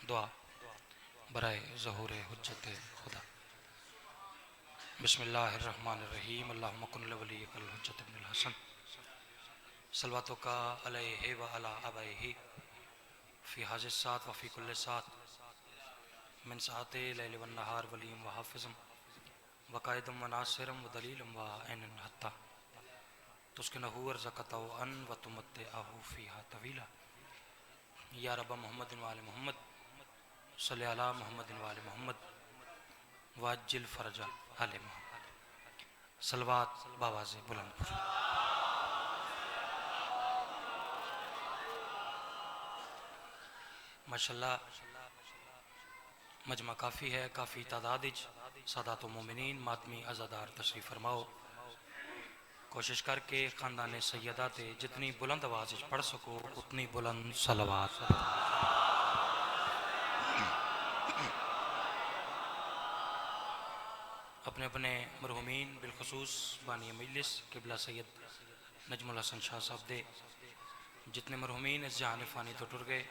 दुआ बराए ज़हूर हुज्जत खुदा। बिस्मिल्लाहिर्रहमानिर्रहीम। अल्लाहुम्मा कुन लिवलिय्यिकल हुज्जत इब्नुल हसन सल्लवातुका अलैहि व अला आबैहि फ़ी हाज़िस सात व फ़ी कुल्लि सात मिन साअति लैलि वन नहार वलिय्युम व हाफ़िज़म व क़ाइदम व नासिरम व दलीलम व ऐनन हत्ता तुस्किनहु अर्ज़क़तहु अन व तुमत्तिअहु फ़ीहा तवीला। या रब मुहम्मदिन व आलि मुहम्मद सल्लि अला मुहम्मदिन व आलि मुहम्मद वाज्जिल फ़रजा आले मोहम्मद। सलवात बावाज़े बुलंद। माशाअल्लाह मजमा काफ़ी है, काफ़ी तादाद सादात मोमिनीन मातमी अज़ादार तशरीफ़ फरमाओ। कोशिश करके ख़ानदान सैयदा ते जितनी बुलंद आवाज़ पढ़ सको उतनी बुलंद सलवात। अपने अपने मरहूमीन बिलखसूस बानी मजलिस किबला सैयद नजमुल हसन शाह साहब दे जितने मरहूमीन इस जहान फ़ानी तो टुर गए,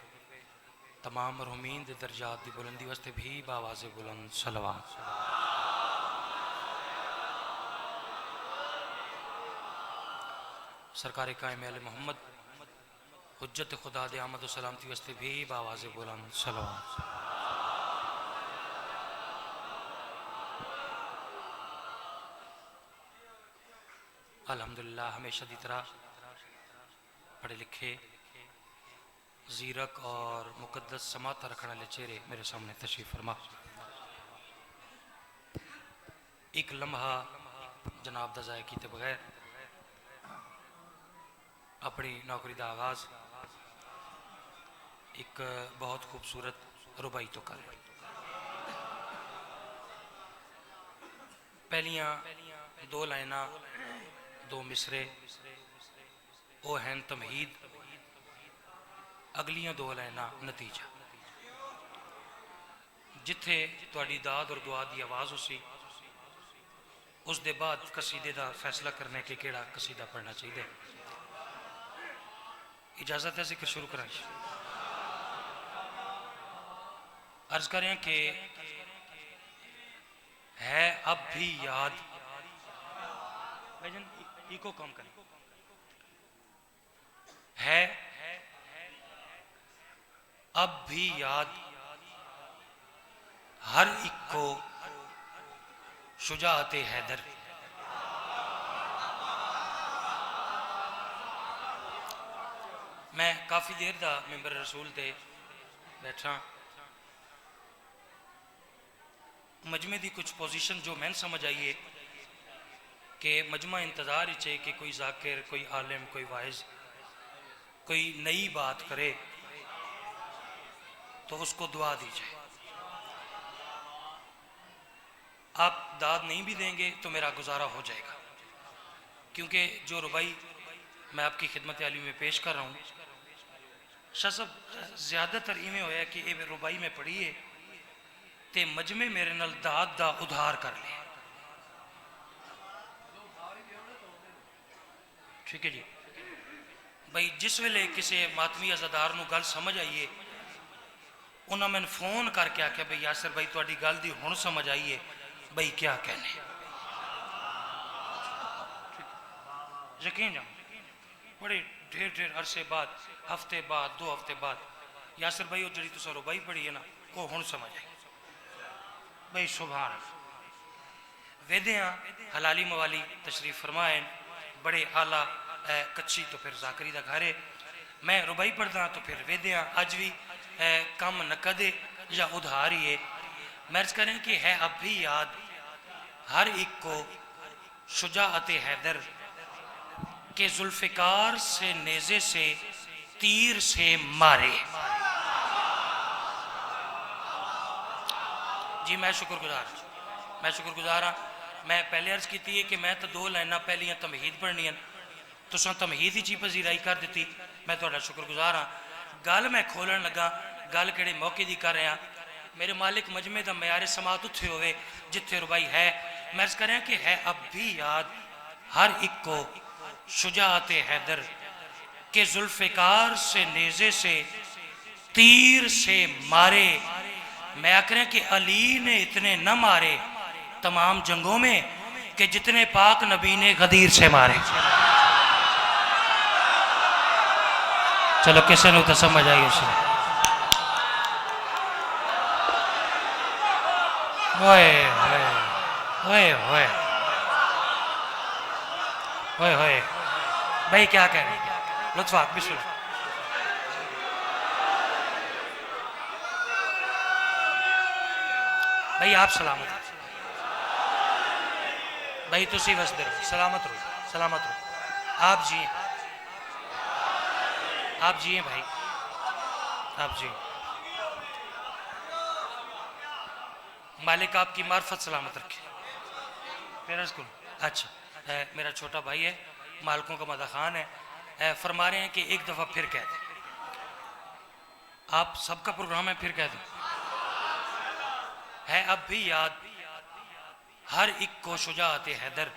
तमाम मरहूमीन दे दर्जात दी बुलंदी वास्ते भी बावाज़े बुलंद सलवात। सरकार कायम आले मोहम्मद हुज्जत खुदा दे आमद व सलामती वास्ते भी बावाज़े बुलंद सलवात। अल्हम्दुलिल्लाह हमेशा की तरह पढ़े लिखे ज़ीरक और मुकद्दस समाता रखने वाले चेहरे मेरे सामने तशरीफ़ फरमा। एक लम्हा जनाब दा ज़ाया कीते बगैर अपनी नौकरी का आगाज़ एक बहुत खूबसूरत रुबाई तो कर। पहलियां दो लाइना दो मिसरे वो हैं तमहीद, अगलियां दो लाइना नतीजा। जिथे तुहाडी दाद और दुआ की आवाज़ उसी उस दे बाद कसीदे का फैसला करने के केड़ा कसीदा पढ़ना चाहिए। इजाज़त है जिक्र शुरू करें। अर्ज करें कि है अब भी याद भाईजान इको कम करें। है अब भी याद हर एक को शुजाअते हैदर। मैं काफ़ी देर दा मेंबर रसूल ते बैठा। मजमे की कुछ पोजीशन जो मैंने समझ आई है कि मजमा इंतज़ार ही चाहिए कि कोई जाकिर, कोई आलिम, कोई वाइज कोई नई बात करे तो उसको दुआ दी जाए। आप दाद नहीं भी देंगे तो मेरा गुजारा हो जाएगा, क्योंकि जो रुबाई मैं आपकी खिदमत आली में पेश कर रहा हूँ शाह साहब ज़्यादातर इवें होया कि ये रुबाई में पढ़ी है ते मजमे मेरे नाल दाद दा उधार कर ले। ठीक है जी भाई, जिस वेले किसी मातमी अजादार नूं गल समझ आईए उन्हें मैंने फोन करके आख्या भाई यासर भाई तुहाडी गल दी हुण समझ आई है भाई क्या कहने। यकीन जाओ बड़े ढेर ढेर अरसे बाद हफ्ते बाद दो हफ्ते बाद यासर भाई वो जी तुसा रुबाई पढ़ी है ना वो हुण समझ आई भाई। सुभान वेदियाँ हलाली मवाली तशरीफ फरमाए बड़े आला कच्ची तो फिर जाकरी का घर है। मैं रुबाई पढ़दा तो फिर वेदियाँ अज भी कम नकदे या उधार ही है। मर्ज करें कि है अब भी याद हर एक को शुजाअते हैदर के जुल्फिकार से नेज़े से तीर से मारे। जी मैं शुक्रगुजार हाँ। मैं पहले अर्ज की है कि मैं तो दो लाइना पहलियां तमहीद पढ़नियां तुसां तमहीद ही ची पजीराई कर दी। मैं तुहाडा शुक्रगुजार हाँ। गल मैं खोलन लगा गल किहड़े मौके की कर रहा। मेरे मालिक मजमे का म्यारे समात उत्थे होवे जिथे रुबाई है। मैं अर्ज करें कि है अब भी याद हर एक को शुजाअते हैदर के जुल्फिकार से नेज़े से तीर से मारे। मैं आखिर कि अली ने इतने न मारे तमाम जंगों में कि जितने पाक नबी ने गदीर से मारे। चलो किसी ने तो समझ आई उसे। ओए ओए ओए ओए ओए ओए भाई क्या कह रहे हैं? लुत्फा बिस्मिल्लाह। भाई आप सलामत भाई, तुसी वसदे रहो, सलामत रहो, सलामत रहो। आप जिए, आप जिए भाई, आप जिए। मालिक आपकी मार्फत सलामत रखे। मेरा स्कूल अच्छा है, मेरा छोटा भाई है, मालकों का मदा खान है। फरमा रहे हैं कि एक दफ़ा फिर कह दें। आप सबका प्रोग्राम है, फिर कह दें। है अब भी याद हर एक को शुजाअत हैदर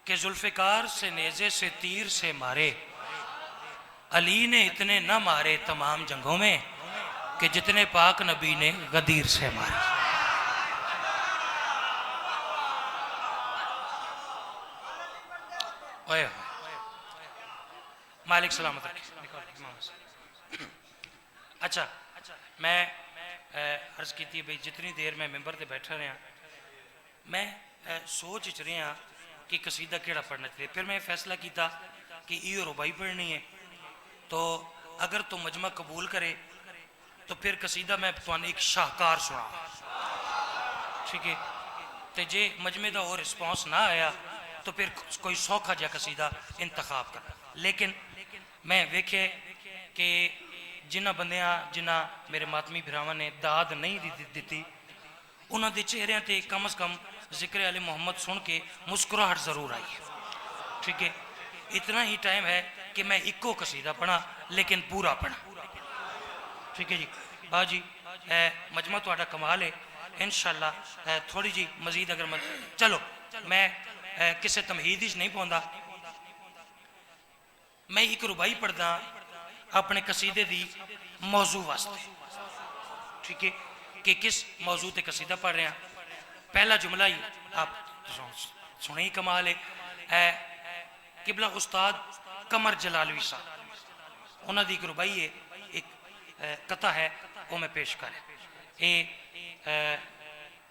के जुल्फ़िकार से नेज़े से तीर से मारे। अली ने इतने न मारे तमाम जंगों में कि जितने पाक नबी ने गदीर से मारे। ओए मालिक सलामत रखे। अच्छा मैं अर्ज की थी भाई, जितनी देर मैं मेंबर से बैठा रहा मैं सोच च रहा कि कसीदा केड़ा पढ़ना चाहिए। फिर मैं फैसला किया कि इो रुबाई पढ़नी है, तो अगर तो मजमा कबूल करे तो फिर कसीदा मैं तुहानू एक शाहकार सुना, ठीक है। तो जे मजमे का और रिस्पॉन्स ना आया तो फिर कोई सौखा जहा कसीदा इंतखाब करना। लेकिन मैं वेखे कि जिन्होंने बंदियां जिन्हें मेरे मातमी भरावां ने दाद नहीं दी उन्होंने चेहरों पर कम अज़ कम जिक्र अली मोहम्मद सुन के मुस्कुराहट ज़रूर आई है, ठीक है। इतना ही टाइम है कि मैं इको कसीदा पढ़ा, लेकिन पूरा पढ़ा, ठीक है जी। बाजी मजमा तो कमाल है, इंशाअल्लाह थोड़ी जी मजीद अगर चलो मैं किसी तमहीद नहीं पाता। मैं एक रुबाई पढ़दा अपने कसीदे की मौजू वास्ते, ठीक है, कि किस मौजू ते कसीदा पढ़ रहे हैं। पहला जुमला ही आप सुने ही कमाल है। किबला उस्ताद कमर जलालवी साहब उन्होंने एक रुबाई है, एक कथा है, वो मैं पेश कर ये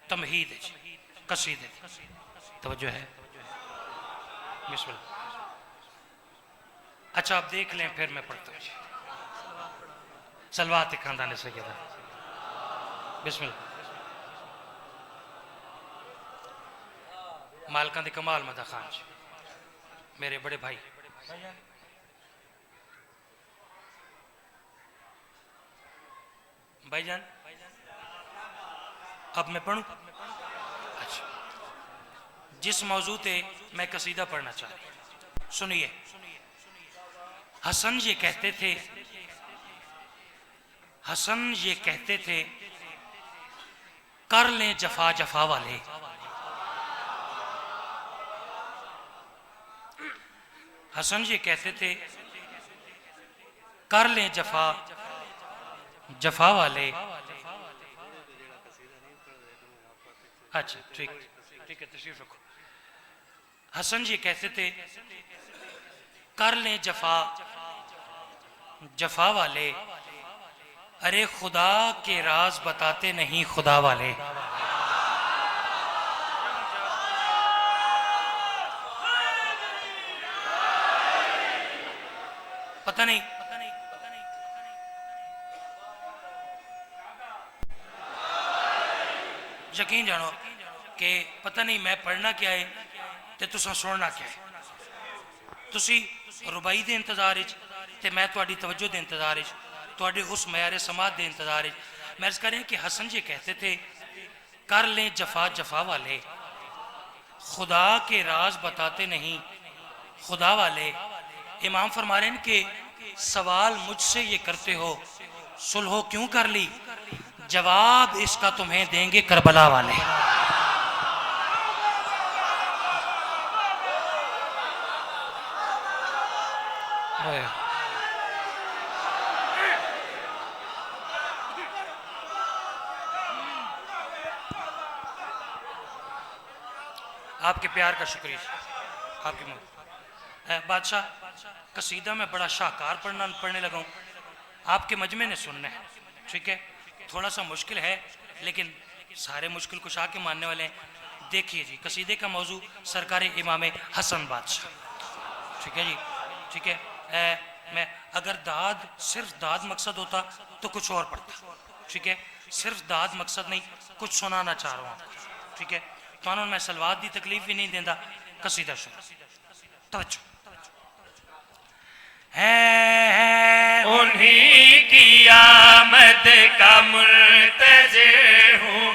तमहीद है कसीदे तवज्जो है। बिस्मिल्लाह। अच्छा आप देख लें, फिर मैं पढ़ता हूँ। सलवात खानदान सैयदा। बिस्मिल्लाह। मालका दे कमाल मदा खान जी, मेरे बड़े भाई। भाईजान अब मैं पढ़ूं। अच्छा, जिस मौजू पे मैं कसीदा पढ़ना चाह रही, सुनिए। हसन ये कहते थे, हसन ये कहते थे, कर लें जफा जफा वाले। हसन ये कहते थे, कर लें जफा जफा वाले। अच्छा ठीक ठीक है, तशरीफ रखो। हसन ये कहते थे, कर लें जफा जफा वाले, अरे खुदा के राज बताते नहीं खुदा वाले। पता नहीं यकीन जानो कि पता नहीं मैं पढ़ना क्या है ते तुसा सुनना क्या है। तुसी रुबाई के इंतजार ते मैं तुहाडी तवज्जो के इंतजार तुहाडे उस मयारे समाज के इंतजार मैं अर्ज कर रहा कि हसन जी कहते थे, कर लें जफा जफा वाले, खुदा के राज बताते नहीं खुदा वाले। इमाम फरमा रहे हैं कि सवाल मुझसे ये करते हो, सुलहो क्यों कर ली, जवाब इसका तुम्हें देंगे करबला वाले। आपके प्यार का शुक्रिया, आपकी मौत। बादशाह, कसीदा में बड़ा शाहकार पढ़ने लगा हूँ, आपके मजमे ने सुनना है, ठीक है? थोड़ा सा मुश्किल है, लेकिन सारे मुश्किल कुशा के मानने वाले हैं। देखिए जी, कसीदे का मौजू सरकार इमाम हसन बादशाह, ठीक है जी, ठीक है। मैं अगर दाद सिर्फ दाद मकसद होता तो कुछ और पढ़ता, ठीक है? सिर्फ दाद मकसद नहीं, कुछ सुनाना चाह रहा हूँ आपको, ठीक है? तो मैं सलवात की तकलीफ भी नहीं देता। कसीदा शुरू, तवज्जो है। उन्हीं की आमद का मुल्तज़िर हूँ,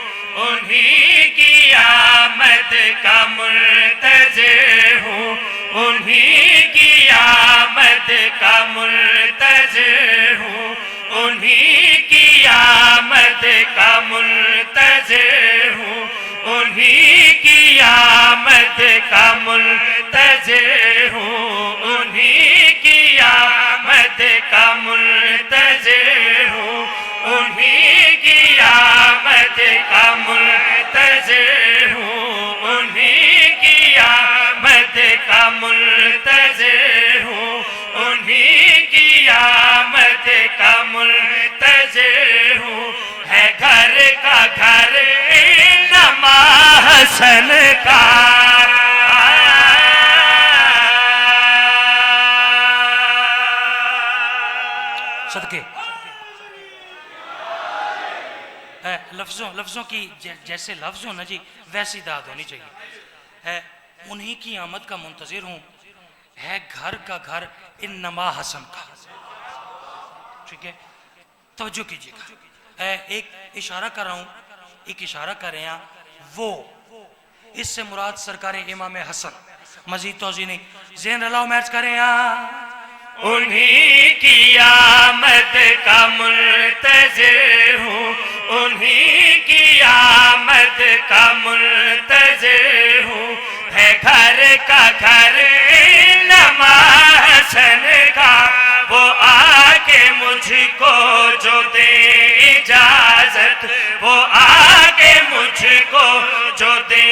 उन्हीं की आमद का मुल्तज़िर हूँ, उन्हीं की आमद का मुल्तज़िर हूँ, उन्हीं की आमद का मुल्तज़िर हूँ, उन्हीं की आमद का मुल्तज़िर हूँ, उन्हीं की आमद का मुल्तज़िर हूँ, उन्हीं की आमद का मुल्तज़िर हूँ, उन्हीं की आमद का मुल्तज़िर हूँ, उन्हीं की आमद का मुल्तज़िर हूँ। है घर का घर नमा हसन का, सदके लफ्ज़ों की जैसे लफ्ज़ हो ना जी, वैसी दाद होनी चाहिए। है उन्हीं की आमद का मुंतज़िर हूँ, है घर का घर इन नमा हसन का, ठीक है? तवज्जो कीजिएगा, एक इशारा कर रहा हूँ, एक इशारा कर रहे हैं वो, इससे मुराद सरकार इमाम हसन। मजीद तोज़ी नहीं, ज़हन रलाओ, मैच करें यहाँ। उन्हीं की आमद का मुल्तज़िर हूँ, उन्हीं की आमद का मुल्तज़िर हूँ। है घर का घर नमा हसन का, वो आके मुझको जो दे इजाज़त, वो आके मुझको जो दे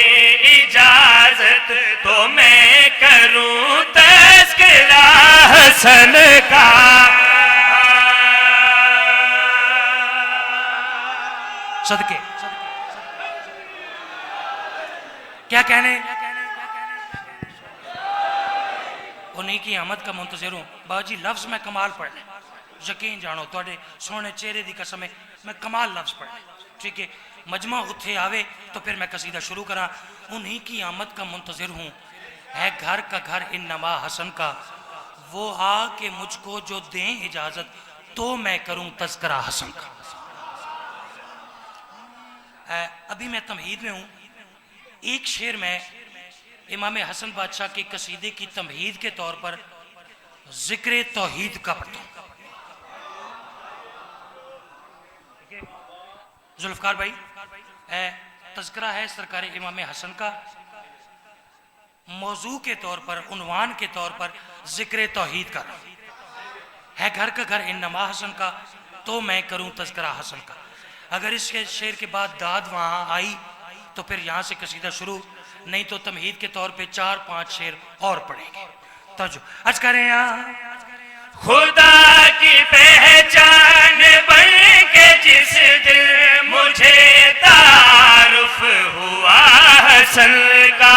इजाज़त, तो मैं करूँ तज़किरा हसन का। सदके क्या कहने, उन्हीं की आमद का मुंतज़िर हूँ। बाजी लफ्ज़ में कमाल पढ़ने, यकीन जानो थोड़े सोने चेहरे की कसम है, मैं कमाल लफ्ज़ पढ़ने, ठीक है? मजमा उत्थे आवे तो फिर मैं कसीदा शुरू करा। उन्हीं की आमद का मुंतज़िर हूँ, है घर का घर इन नमा हसन का, वो आके मुझको जो दें इजाज़त, तो मैं करूँ तज़किरा हसन का। अभी मैं तमहीद में हूँ, एक शेर में इमाम हसन बादशाह के कसीदे की तमहीद के तौर पर जिक्र तौहीद का पढ़ता हूँ। जुल्फकार भाई, तज़किरा है सरकार इमाम हसन का, मौजू के तौर पर, उन्वान के तौर पर जिक्र तौहीद का है, घर का घर इन नमा हसन का, तो मैं करूँ तज़किरा हसन का। अगर इस शेर के बाद दाद वहाँ आई तो फिर यहाँ से कसीदा शुरू, नहीं तो तमहीद के तौर पे 4-5 शेर और पढ़ेंगे। तवज्जो अर्ज करें यहाँ। खुदा की पहचान बन के जिस दिन मुझे तारुफ हुआ हसन का,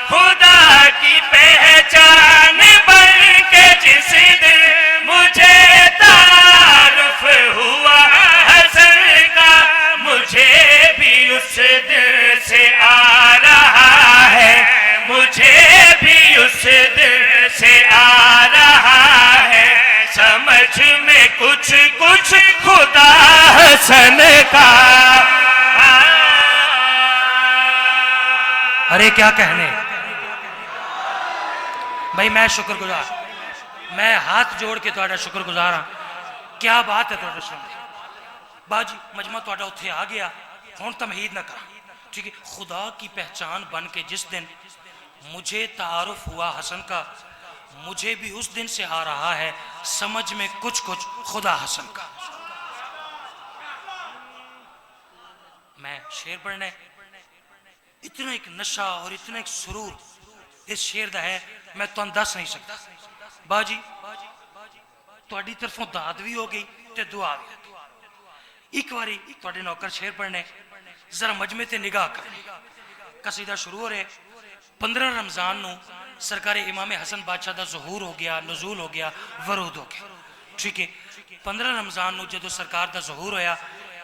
खुदा की पहचान बन के जिस दिन मुझे तारुफ हुआ हसन का, मुझे भी उस दिन से आ रहा है, मुझे भी उस दिन से आ रहा है, समझ में कुछ कुछ खुदा हसन का। अरे क्या कहने भाई, मैं शुक्रगुजार, मैं हाथ जोड़ के तुहाडा शुक्रगुजार हाँ। क्या बात है तुहाडा सुन बाजी, मजमा तुहाडा उत्थे आ गया, हुण तमहीद ना करा, ठीक है? खुदा की पहचान बन के जिस दिन मुझे तारुफ हुआ हसन का, मुझे भी उस दिन से आ रहा है समझ में कुछ कुछ खुदा हसन का। मैं शेर पढ़ने इतना एक नशा और इतना एक सुरूर इस शेर दा है, मैं तुहानू दस नहीं सकता। बाजी तुहाडी तरफों दाद भी हो गई ते दुआ भी। एक बारी तुहाडे नौकर शेर पढ़ने, जरा मजमे ते निगाह कर। कसीदा शुरू हो रहे। 15 रमजान नू सरकार इमाम हसन बादशाह का ज़हूर हो गया, नजूल हो गया, वरूद हो गया। ठीक है, 15 रमजान नू जदों सरकार का ज़हूर होया,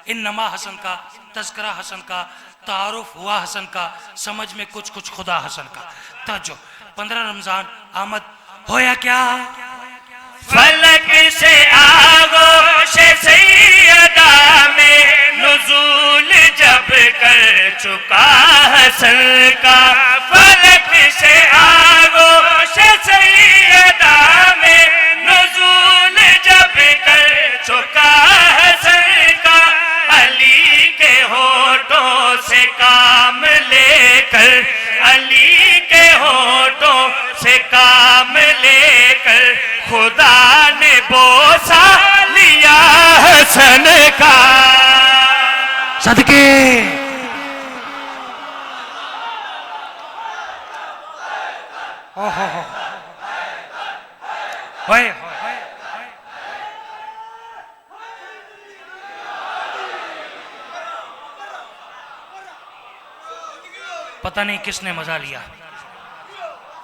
इन नमा हसन का, तस्करा हसन का, तारुफ हुआ हसन का, समझ में कुछ कुछ खुदा हसन का। तवज्जो, 15 रमजान आमद होया क्या? फलक से आगोश सैयदा में नुज़ूल जब कर चुका हसन का। फलक से आगोश सैयदा में नुज़ूल जब कर चुका हसन का। अली के होठों से काम लेकर, अली के होठों से काम लेकर खुदा ने बोसा लिया हसन का। सदके होए पता नहीं किसने मजा लिया,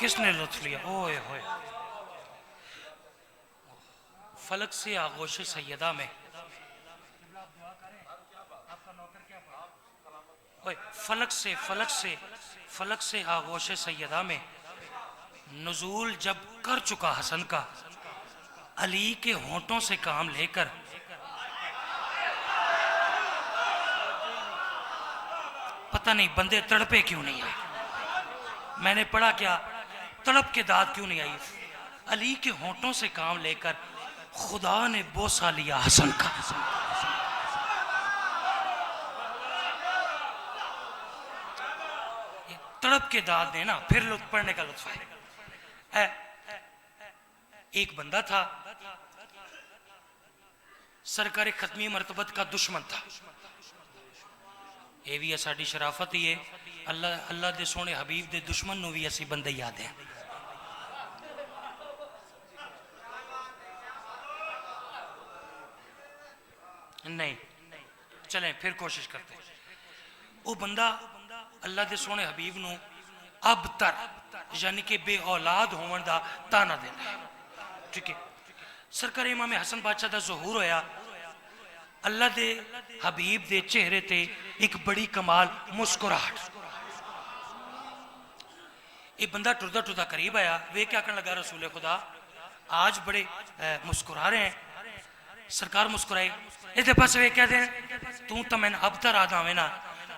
किसने लुत्फ लिया। ओए होए, फलक से आगोश सैयदा में, ओए फलक से आगोश सैयदा में नुज़ूल जब कर चुका हसन का। अली के होंठों से काम लेकर, पता नहीं बंदे तड़पे क्यों नहीं आए। मैंने पढ़ा क्या, तड़प के दाद क्यों नहीं आई। अली के होंठों से काम लेकर खुदा ने बोसा लिया हसन का। तड़प के दाद देना फिर लुत्फ पढ़ने का लुत्फ है। एक बंदा था, सरकारी खत्मी मरतबत का दुश्मन था। ये भी साड़ी शराफत ही है, अल्लाह दे सोने हबीब दे दुश्मन नू भी असी बंदे याद हैं। नहीं चलें फिर कोशिश करते। वो बंदा अल्लाह दे सोने हबीब नू अब तर यानी कि बे औलाद होवन दा ताना देना। ठीक है, सरकार इमाम हसन बादशाह का ज़हूर होया। अल्लाह दे हबीब दे चेहरे ते एक बड़ी कमाल मुस्कुराहट। ये बंदा टुरदा टुरदा करीब आया, वे क्या कहने लगा, रसूल खुदा आज बड़े मुस्कुरा रहे हैं। सरकार मुस्कुराए, इधर पास वे क्या दे, तू तो मैंने अब तर आदा में ना,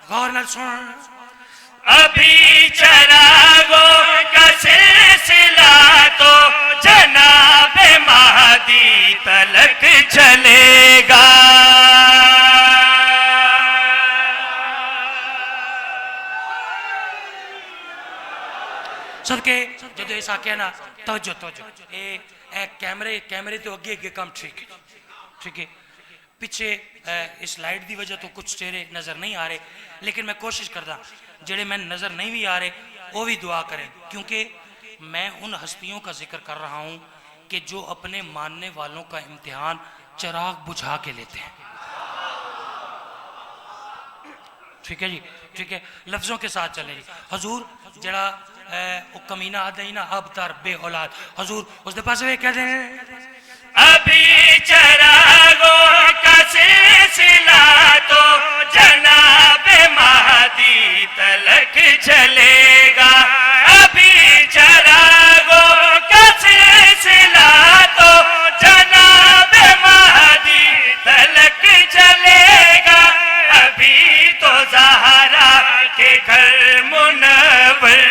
गौर नाल सुन। अभी चरागों का सिलसिला तो जनाब महदी तलक चलेगा। सबके जो ऐसा कहना तवज्जो तवज्जो, ए कैमरे तो अगे अगे काम ठीक है। ठीक है, पिछे इस लाइट की वजह तो कुछ चेहरे नजर नहीं आ रहे, लेकिन मैं कोशिश करदा जेड़े मैं नजर नहीं भी आ रहे वो भी दुआ करें, क्योंकि मैं उन हस्तियों का जिक्र कर रहा हूं कि जो अपने मानने वालों का इम्तिहान चिराग बुझा के लेते हैं। ठीक है जी, ठीक है, लफ्जों के साथ चलें जी। हजूर जड़ा वो कमीना आदा ही ना अब तर बे औलाद, हजूर उसके पास वे कहते हैं अभी चरागों का सिलसिला तो जनाब महदी तलक चलेगा। अभी चरागों का सिलसिला तो जनाब महदी तलक चलेगा। अभी तो ज़हरा के घर मुनव्वर,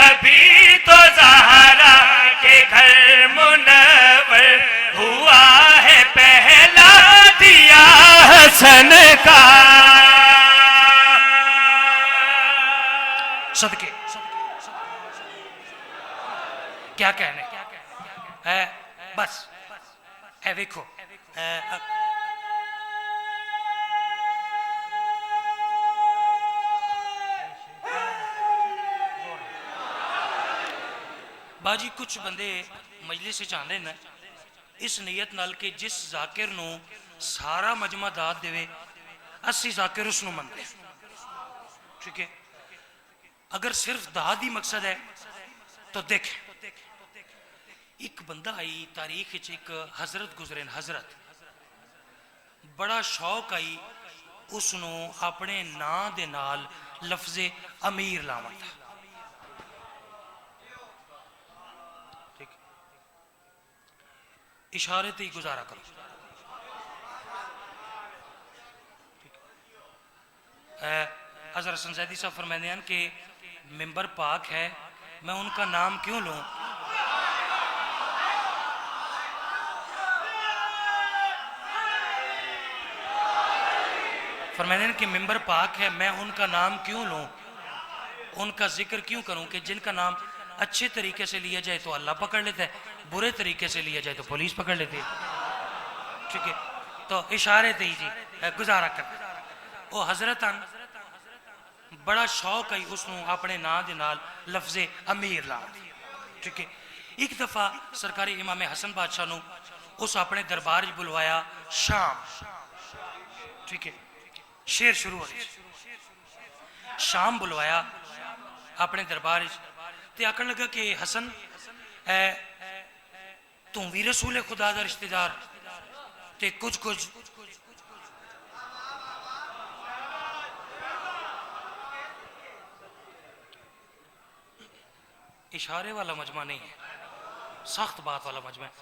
अभी तो ज़हरा के घर मुनव्वर हुआ है पहला दिया हसन का। सदके क्या कहने है, बस है देखो बाजी कुछ बंदे मजलिस से चाहते हैं इस नीयत नाल कि जिस जाकिर नू सारा मजमा दाद देवे अस्सी जाकिर उसनू मनते। ठीक है, अगर सिर्फ दाद ही मकसद है तो देख एक बंदा आई तारीख एक हजरत गुजरे हजरत बड़ा शौक आई उसनू अपने नां दे नाल लफ्जे अमीर लावन था। ठीक, इशारे ते ही गुजारा करो। हजरत हसन जैदी साहब फरमाते हैं कि मिंबर पाक है, मैं उनका नाम क्यों लूं। फरमाते हैं कि मिंबर पाक है, मैं उनका नाम क्यों लूं, उनका जिक्र क्यों करूं कि जिनका नाम अच्छे तरीके से लिया जाए तो अल्लाह पकड़ लेता है, बुरे तरीके से लिया जाए तो पुलिस पकड़ लेती है। ठीक है, तो इशारे थे जी गुजारा कर। वो हजरत बड़ा शौक आई उसनू अपने नां दे नाल लफ्जे अमीर ला। ठीक है, एक दफा सरकारी इमाम हसन बादशाह नू उस अपने दरबार च बुलवाया शाम। ठीक है, शेर शुरू हो रही शाम बुलवाया अपने दरबार ते आखन लगा कि हसन तू भी रसूल खुदा का रिश्तेदार ते कुछ कुछ इशारे वाला मजमा नहीं है, सख्त बात वाला मजमा है।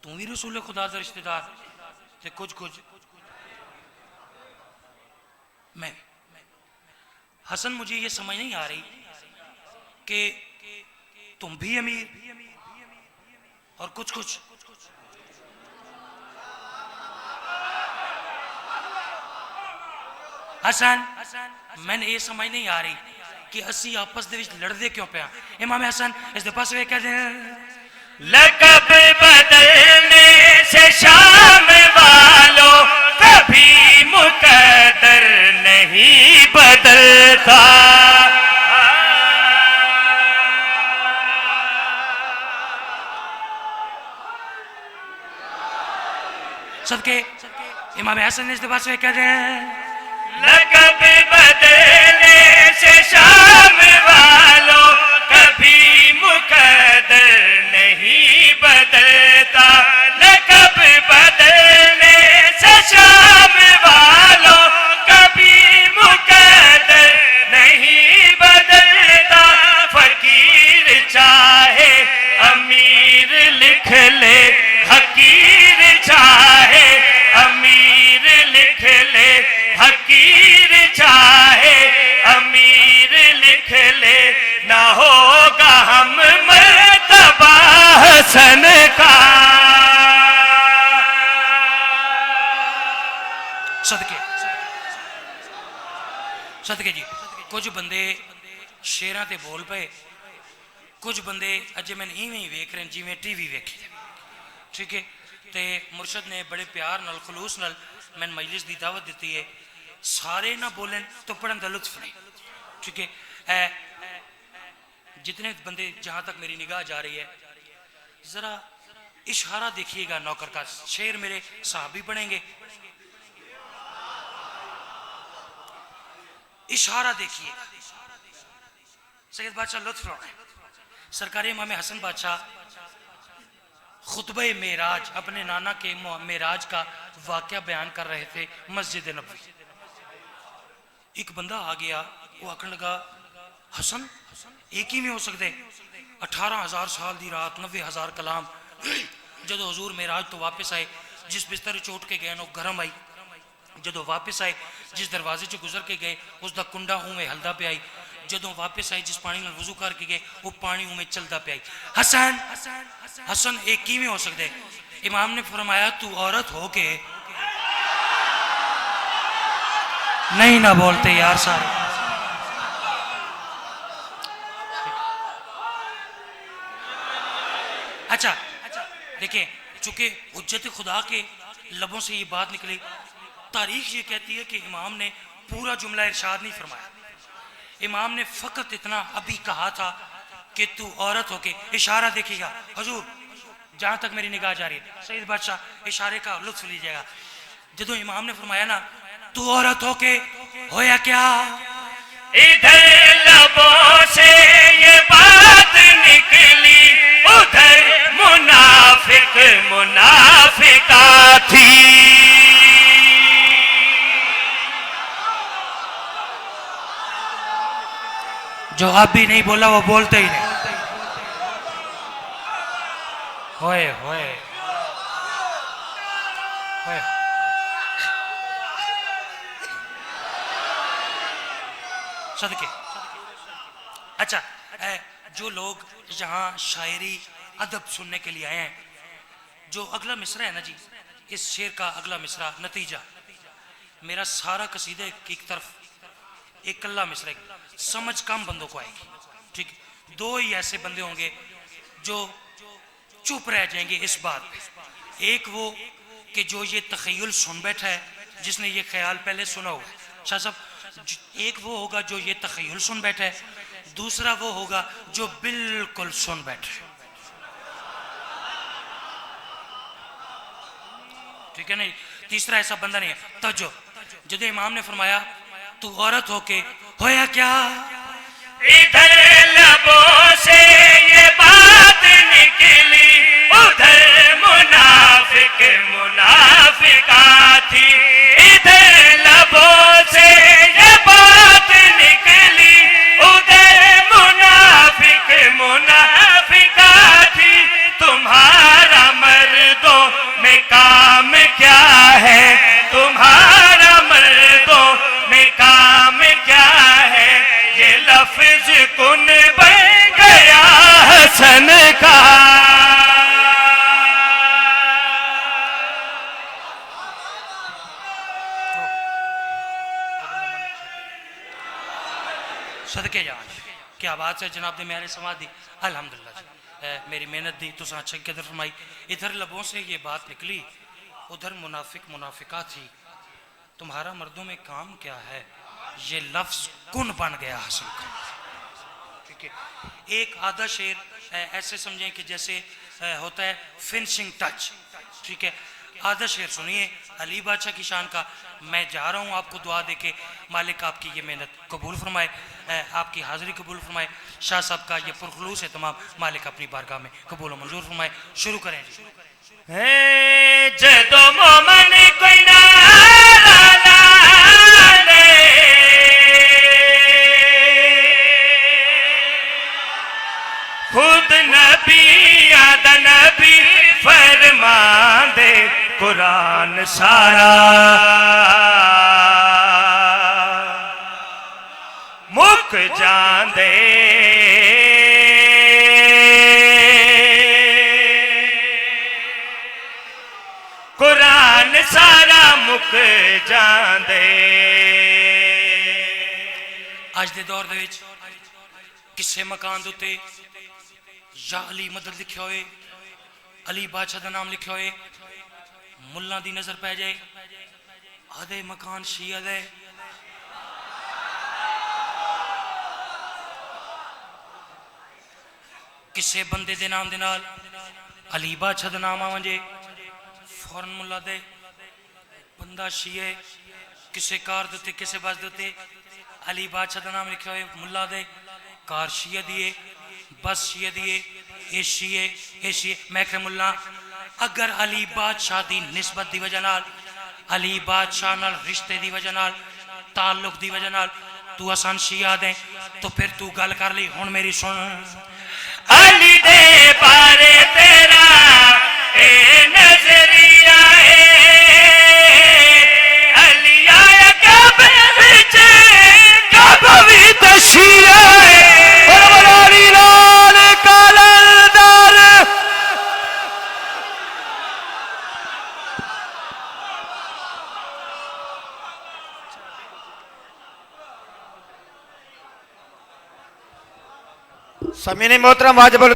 तू भी रसूल खुदा का रिश्तेदार ते कुछ कुछ मैं। हसन मुझे ये समझ नहीं आ रही कि तुम भी अमीर और कुछ कुछ। हसन मैंने ये समझ नहीं आ रही कि असी आपस दे विच लड़दे क्यों पे। इमाम हसन इस दे पास वे कहते हैं लकब बदलने से शाम वालों कभी मुकद्दर नहीं बदलता। सदके इमाम हसन इस दे पास वे कहते हैं लकब बदलने से शाम वालों कभी मुकद्दर नहीं बदलता। लकब बदलने से शाम वालों कभी मुकद्दर नहीं बदलता। फकीर चाहे अमीर लिख ले, हकीर चाहे अमीर लिख ले, हकीर चाहे अमीर लिख ले, ना होगा हम मर्तबा हसन का। सदके सदके जी कुछ बंदे शेरां ते बोल पे, कुछ बंदे अजे मैंने इवें ही वेख रहे जिमें टीवी वेखे। ठीक है, ते मुर्शद ने बड़े प्यार नाल खलूस नाल मैंने मजलिस की दावत दी है, सारे ना बोलें तो पढ़न का लुत्फ नहीं। ठीक है, जितने बंदे जहां तक मेरी निगाह जा रही है जरा इशारा देखिएगा नौकर का। शेर मेरे साहबी पढ़ेंगे, इशारा देखिए। सैयद बादशाह लुत्फ है। सरकारी इमाम हसन बादशाह खुतबे मेराज अपने नाना के मेराज का वाकया बयान कर रहे थे मस्जिद नबवी। एक बंदा आ गया, वो आखन लगा हसन एक ही में हो सकते 18,000 साल की रात 90,000 कलाम। जो हजूर मेराज तो वापस आए, जिस बिस्तर चोट के गए वो गर्म आई, जो वापस आए जिस दरवाजे चो गुजर के गए उसका कुंडा उमें हलदा पे आई, जो वापस आए जिस पानी में वजू करके गए वो पानी उमें चलता पे आई। हसन हसन एक ही में हो सकते। इमाम ने फरमाया तू औरत हो के नहीं ना बोलते यार सारे। अच्छा देखिए, चूंकि हुज्जत खुदा के लबों से ये बात निकली, तारीख ये कहती है कि इमाम ने पूरा जुमला इरशाद नहीं फरमाया। इमाम ने फ़कत इतना अभी कहा था कि तू औरत होके, इशारा देखिएगा हजूर, जहां तक मेरी निगाह जा रही है सईद बादशाह इशारे का लुत्फ लीजिएगा। जदों इमाम ने फरमाया ना तू औरत होके होया क्या, इधर लबों से ये बात निकली, उधर मुनाफिक मुनाफिका थी। जो आप भी नहीं बोला वो बोलते ही नहीं। होए होए होए। सदके। अच्छा, जो लोग यहाँ शायरी अदब सुनने के लिए आए हैं, जो अगला मिसरा है ना जी, इस शेर का अगला मिसरा नतीजा, मेरा सारा कसीदे की तरफ एक कल्ला मिसरा समझ कम बंदों को आएगी, ठीक है। दो ही ऐसे बंदे होंगे जो चुप रह जाएंगे इस बात पे। एक वो कि जो ये तखय्युल सुन बैठा है, जिसने ये ख्याल पहले सुना होगा शाह साहब, एक वो होगा जो ये तखय्युल सुन बैठा है, दूसरा वो होगा जो बिल्कुल सुन बैठा है, ठीक है नहीं। तीसरा ऐसा बंदा नहीं है। तो जो इमाम ने फरमाया तू औरत होके होया क्या, इधर लबों से ये बात निकली, उधर मुनाफिक मुनाफिका थी। इधर लबों से ये बात निकली, उधर मुनाफिक मुनाफिका थी। तुम्हारा मर्दों में काम क्या है, तुम्हारा मर्दों में काम क्या है, ये लफ्ज कुन बन गया हसन का। सदके जा, क्या बात है जनाब ने मेरे समाज दी, अल्हम्दुलिल्लाह जी। मेरी मेहनत दी तो अच्छा कदर फरमाई। इधर लबों से ये बात निकली, उधर मुनाफिक मुनाफिका थी। तुम्हारा मर्दों में काम क्या है, ये लफ्ज कुन बन गया हसन का, ठीक है। एक आधा शेर ऐसे समझें कि जैसे होता है फिनिशिंग टच, ठीक है। आधा शेर सुनिए अली बादशाह की शान का। मैं जा रहा हूँ आपको दुआ देके, मालिक आपकी ये मेहनत कबूल फरमाए, आपकी हाज़िरी कबूल फरमाए। शाह साहब का ये पुरखलूस है तमाम, मालिक अपनी बारगाह में कबूल मंजूर फरमाए। शुरू करें जी। जदो मोमन कोई ना खुद नबी आद नबी फरमा दे, कुरान सारा मुक जांदे। कुरान सारा मुक जांदे। अज दे दौर दे विच किसे मकान दे उत्ते या अली मदद लिखा होए, अली बादशाह का नाम लिखा होए, मुल्ला दी नजर पै जाए, आधे मकान शिया दे, किसे बंदे दे नाम दे नाल अली बादशाह का नाम आवे, फौरन मुल्ला दे बंदा शिए, किसे कार दे किसे बस दे अली बादशाह का नाम लिखा हुए, मुल्ला दे कार शिया दिए, बस शिया दिए, ए शिए। मैं कह मुल्ला अगर अली बादशाह की निस्बत की वजह नाल, अली बादशाह नाल रिश्ते की वजह नाल, ताल्लुक की वजह नाल तू असान शिया दे, तो फिर तू गल कर ली। हुण मेरी सुन, अली दे बारे तेरा ए नजरिया है, अली आया कब विच कब भी तशिया है, बरबरारी लाल कलंदर। समीनी मोहतरम वाजिब